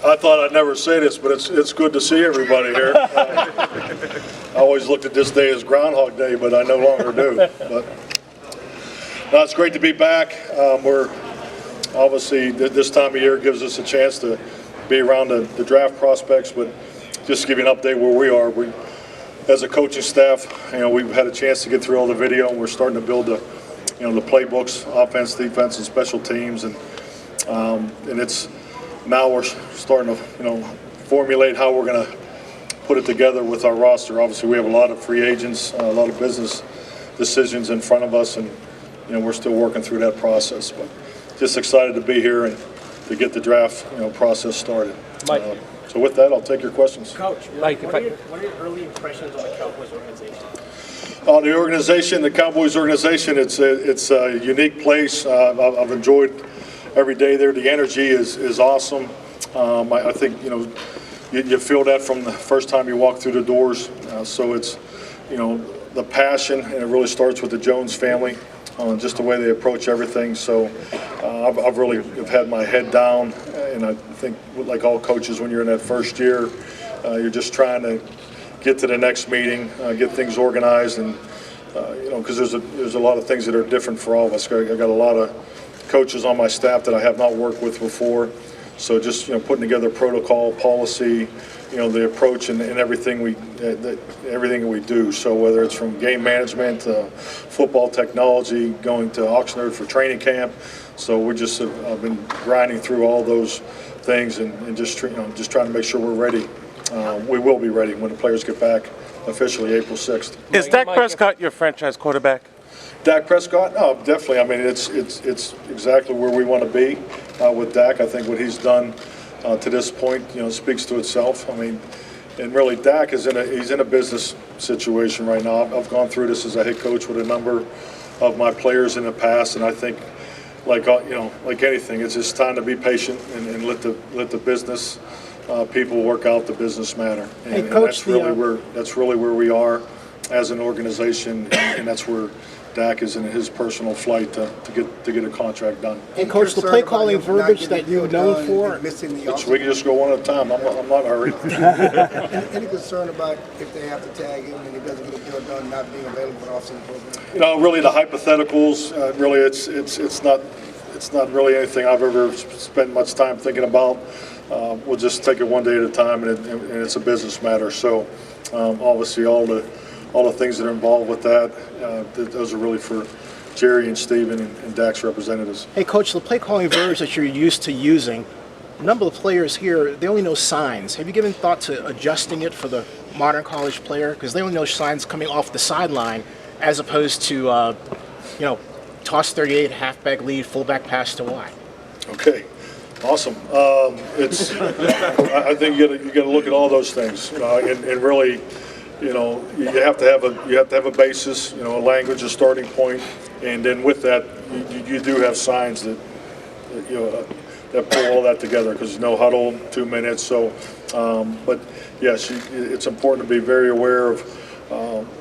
I thought I'd never say this, but it's good to see everybody here. I always looked at this day as Groundhog Day, but I no longer do. But no, it's great to be back. We're obviously this time of year gives us a chance to be around the draft prospects, but just to give you an update where we are. We, as a coaching staff, we've had a chance to get through all the video, and we're starting to build the playbooks, offense, defense, and special teams, and it's now we're starting to formulate how we're going to put it together with our roster. Obviously, we have a lot of free agents, a lot of business decisions in front of us, and we're still working through that process. But just excited to be here and to get the draft process started. Mike. So with that, I'll take your questions. Coach, Mike, what are your early impressions on the Cowboys organization? The organization, the Cowboys organization, it's a unique place. I've enjoyed every day there. The energy is awesome. I think you feel that from the first time you walk through the doors. So it's the passion, and it really starts with the Jones family, just the way they approach everything. So I've really had my head down, and I think like all coaches, when you're in that first year, you're just trying to get to the next meeting, get things organized, and because there's a lot of things that are different for all of us. I got a lot of coaches on my staff that I have not worked with before, so just putting together protocol, policy, the approach and everything we do. So whether it's from game management, football technology, going to Oxnard for training camp, so we just have been grinding through all those things and just trying to make sure we're ready. We will be ready when the players get back officially April 6th. Is Dak Prescott your franchise quarterback? Dak Prescott? No, definitely. I mean, it's exactly where we want to be with Dak. I think what he's done to this point, speaks to itself. I mean, and really, Dak he's in a business situation right now. I've gone through this as a head coach with a number of my players in the past, and I think, like anything, it's just time to be patient and let the business people work out the business matter. And, hey, Coach, that's really where we are as an organization, and that's where Dak is in his personal flight to get a contract done. And Coach, the play calling verbiage that you're known for, we can just go one at a time. I'm not hurried. Any concern about if they have to tag him and he doesn't get the deal done, not being available for the off-season program? Really the hypotheticals. Really, it's not really anything I've ever spent much time thinking about. We'll just take it one day at a time, and it's a business matter. So obviously all the things that are involved with that, those are really for Jerry and Steven and Dak's representatives. Hey, Coach, the play calling verbiage that you're used to using, a number of players here, they only know signs. Have you given thought to adjusting it for the modern college player? Because they only know signs coming off the sideline as opposed to, toss 38, halfback lead, fullback pass to Y. Okay. Awesome. I think you got to look at all those things, and really, you have to have a basis, a language, a starting point, and then with that, you do have signs that that pull all that together, because huddle, 2 minutes. So, but yes, it's important to be very aware of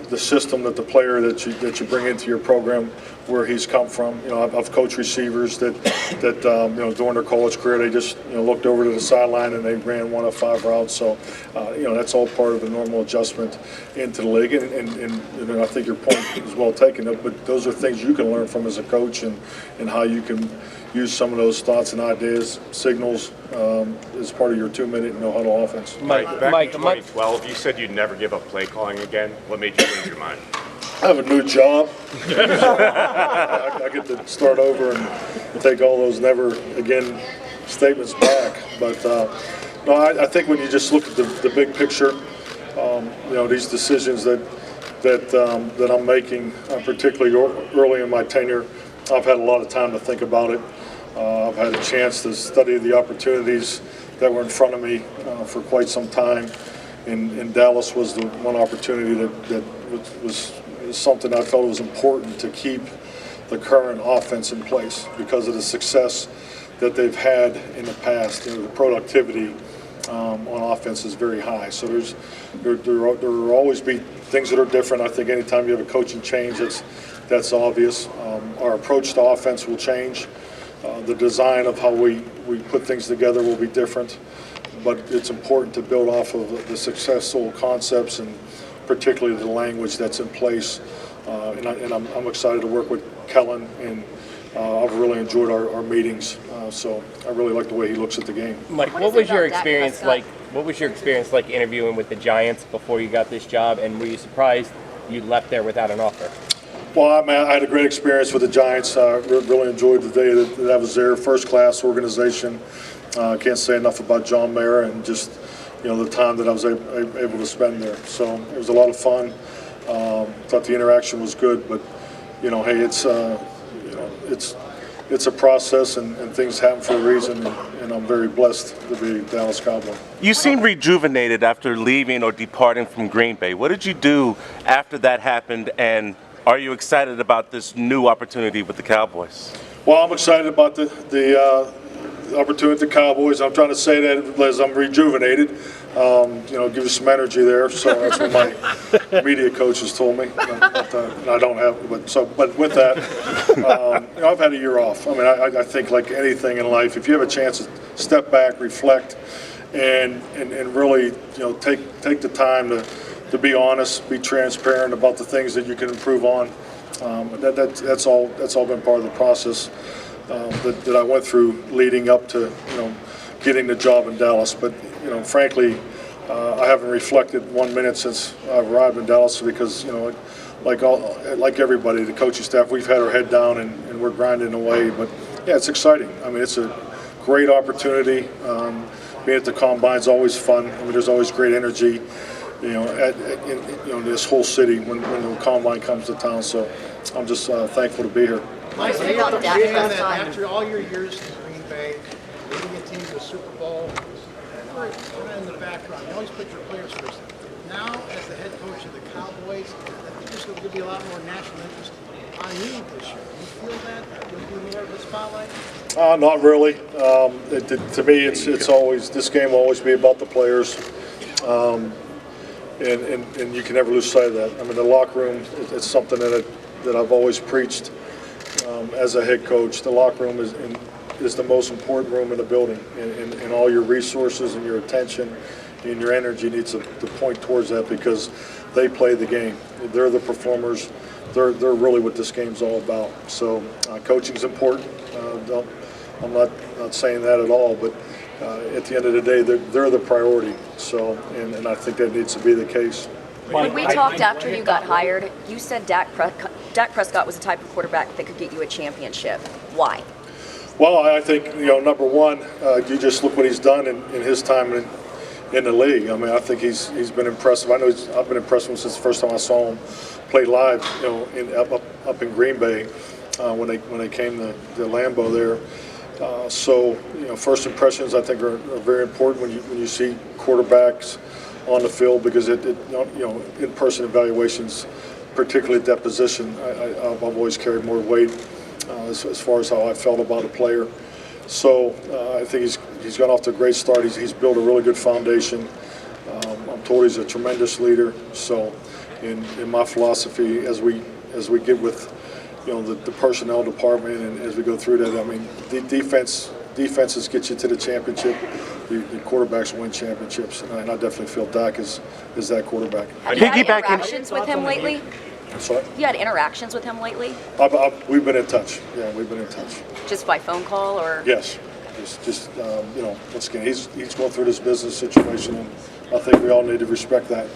the system that the player that you bring into your program, where he's come from. I've coached receivers that during their college career, they just looked over to the sideline and they ran one of 5 routes. So that's all part of the normal adjustment into the league. And I think your point is well taken. But those are things you can learn from as a coach, and how you can use some of those thoughts and ideas, signals, as part of your 2-minute no-huddle offense. Back in 2012, you said you'd never give up play calling again. What made you change your mind? I have a new job. I get to start over and take all those never again statements back. But no, I think when you just look at the big picture, these decisions that I'm making, particularly early in my tenure, I've had a lot of time to think about it. I've had a chance to study the opportunities that were in front of me for quite some time. And Dallas was the one opportunity that was something I felt was important to keep the current offense in place because of the success that they've had in the past. The productivity on offense is very high. So there will always be things that are different. I think anytime you have a coaching change, that's obvious. Our approach to offense will change. The design of how we put things together will be different. but it's important to build off of the successful concepts and particularly the language that's in place. And I'm excited to work with Kellen, and I've really enjoyed our meetings. So I really like the way he looks at the game. Mike, What what is it was your about Dak experience Prescott? like? What was your experience like interviewing with the Giants before you got this job, and were you surprised you left there without an offer? Well, I had a great experience with the Giants. Really enjoyed the day that I was there. First-class organization. Can't say enough about John Mayer and just the time that I was able to spend there. So it was a lot of fun. Thought the interaction was good, but hey, it's a process and things happen for a reason, and I'm very blessed to be a Dallas Cowboy. You seem rejuvenated after leaving or departing from Green Bay. What did you do after that happened, and are you excited about this new opportunity with the Cowboys? Well, I'm excited about the opportunity with the Cowboys. I'm trying to say that as I'm rejuvenated. Give you some energy there. So that's what my media coaches told me. And I don't have, but with that, I've had a year off. I mean, I think like anything in life, if you have a chance to step back, reflect, and really, take the time to be honest, be transparent about the things that you can improve on. That's all been part of the process that I went through leading up to getting the job in Dallas. But frankly, I haven't reflected 1 minute since I've arrived in Dallas because like everybody, the coaching staff, we've had our head down and we're grinding away. But yeah, it's exciting. I mean, it's a great opportunity. Being at the combine's always fun. I mean, there's always great energy. In this whole city when the combine comes to town. So I'm just thankful to be here. What is it You're about Dak saying that Prescott? after all your years in Green Bay, leading a team to a Super Bowl, you were kind of in the background. You always put your players first. Now, as the head coach of the Cowboys, I think there's going to be a lot more national interest on you this year. Do you feel that? Will you be more of the spotlight? Not really. To me, it's always, this game will always be about the players. And you can never lose sight of that. I mean, the locker room, it's something that I've always preached as a head coach. The locker room is the most important room in the building, and all your resources and your attention and your energy needs to point towards that because they play the game. They're the performers. They're really what this game's all about. So coaching's important. I'm not saying that at all, but at the end of the day, they're the priority. So, and I think that needs to be the case. When we talked after you got hired, you said Dak Prescott was the type of quarterback that could get you a championship. Why? Well, I think, number one, you just look what he's done in his time in the league. I mean, I think he's been impressive. I know I've been impressed with him since the first time I saw him play live, up in Green Bay when they came to Lambeau there. So, first impressions I think are very important when you see quarterbacks on the field because in-person evaluations, particularly at that position, I've always carried more weight as far as how I felt about a player. So I think he's gone off to a great start. He's built a really good foundation. I'm told he's a tremendous leader. So in my philosophy, as we get with the personnel department and as we go through that, I mean, the defenses get you to the championship. The quarterbacks win championships, and I definitely feel Dak is that quarterback. Have you had Piggybacking- interactions with him lately? Sorry? You had interactions with him lately? We've been in touch. Yeah, we've been in touch. Just by phone call or? Yes. Just once again, he's going through this business situation, and I think we all need to respect that.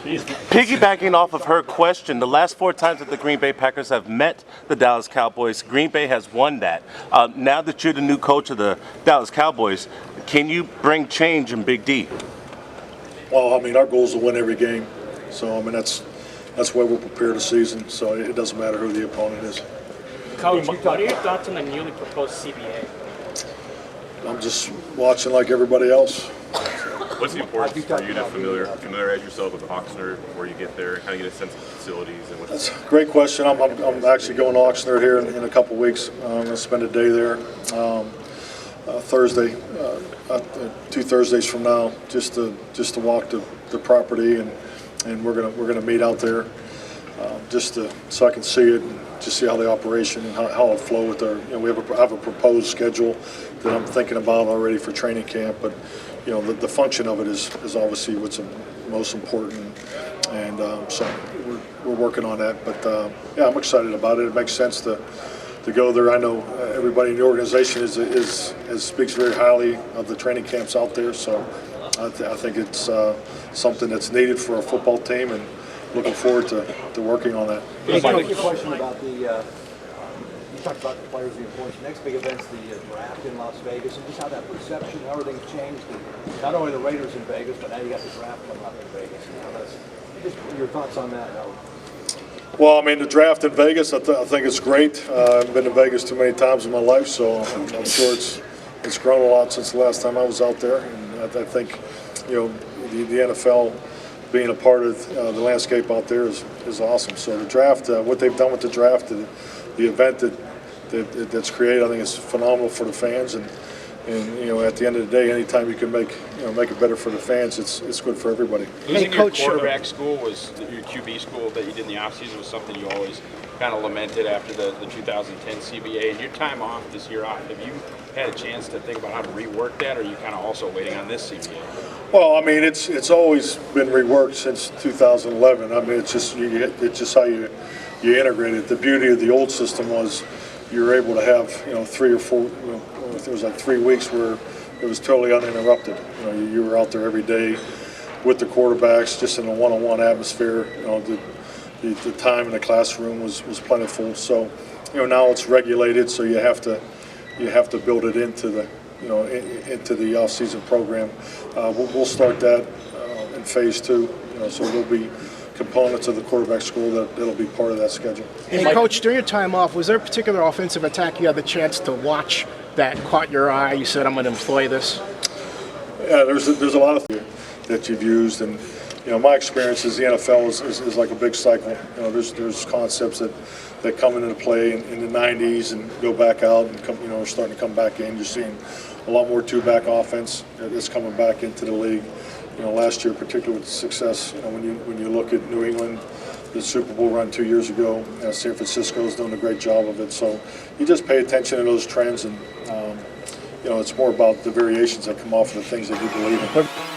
Piggybacking off of her question, the last 4 times that the Green Bay Packers have met the Dallas Cowboys, Green Bay has won that. Now that you're the new coach of the Dallas Cowboys, can you bring change in Big D? Well, I mean, our goal is to win every game. So, I mean, that's why we'll prepare the season. So it doesn't matter who the opponent is. Coach, what are your thoughts on the newly proposed CBA? I'm just watching like everybody else. What's the importance for you to familiarize yourself with Oxnard before you get there, kind of get a sense of the facilities and what's? That's a great question. I'm actually going to Oxnard here in a couple weeks. I'm going to spend a day there Thursday, 2 Thursdays from now, just to walk the property and we're gonna meet out there so I can see it and just see how the operation and how it'll flow with our. We have a proposed schedule that I'm thinking about already for training camp, but the function of it is obviously what's most important, and so we're working on that. But yeah, I'm excited about it. It makes sense to go there. I know everybody in the organization speaks very highly of the training camps out there, so I think it's something that's needed for a football team, and looking forward to working on that. Hey, Coach. A question about you talked about the players being important. Next big event's the draft in Las Vegas, and just how that perception, how everything's changed. And not only the Raiders in Vegas, but now you got the draft coming up in Vegas. And how that's, just your thoughts on that? Well, I mean, the draft in Vegas, I think it's great. I've been to Vegas too many times in my life, so I'm sure it's grown a lot since the last time I was out there. And I think, the NFL being a part of the landscape out there is awesome. So the draft, what they've done with the draft, the event that's created, I think is phenomenal for the fans. And at the end of the day, anytime you can make it better for the fans, it's good for everybody. Losing Coach, your quarterback school your QB school that you did in the offseason was something you always kind of lamented after the 2010 CBA. And your time off this year off, have you had a chance to think about how to rework that, or are you kind of also waiting on this CBA? Well, I mean, it's always been reworked since 2011. I mean, it's just how you integrate it. The beauty of the old system was you were able to have 3 or 4. It was like 3 weeks where it was totally uninterrupted. You were out there every day with the quarterbacks, just in a one-on-one atmosphere. The time in the classroom was plentiful. So now it's regulated, so you have to build it into the into the off-season program. We'll start that in phase 2. So there'll be components of the quarterback school that'll be part of that schedule. Hey, Coach, during your time off, was there a particular offensive attack you had the chance to watch that caught your eye? You said, I'm going to employ this. Yeah, there's a lot of that you've used, and my experience is the NFL is like a big cycle. There's concepts that come into play in the 90s and go back out and come, are starting to come back in. You're seeing a lot more two-back offense that's coming back into the league. Last year, particularly with the success, when you look at New England, the Super Bowl run 2 years ago, San Francisco's doing a great job of it. So you just pay attention to those trends, and it's more about the variations that come off of the things that you believe in.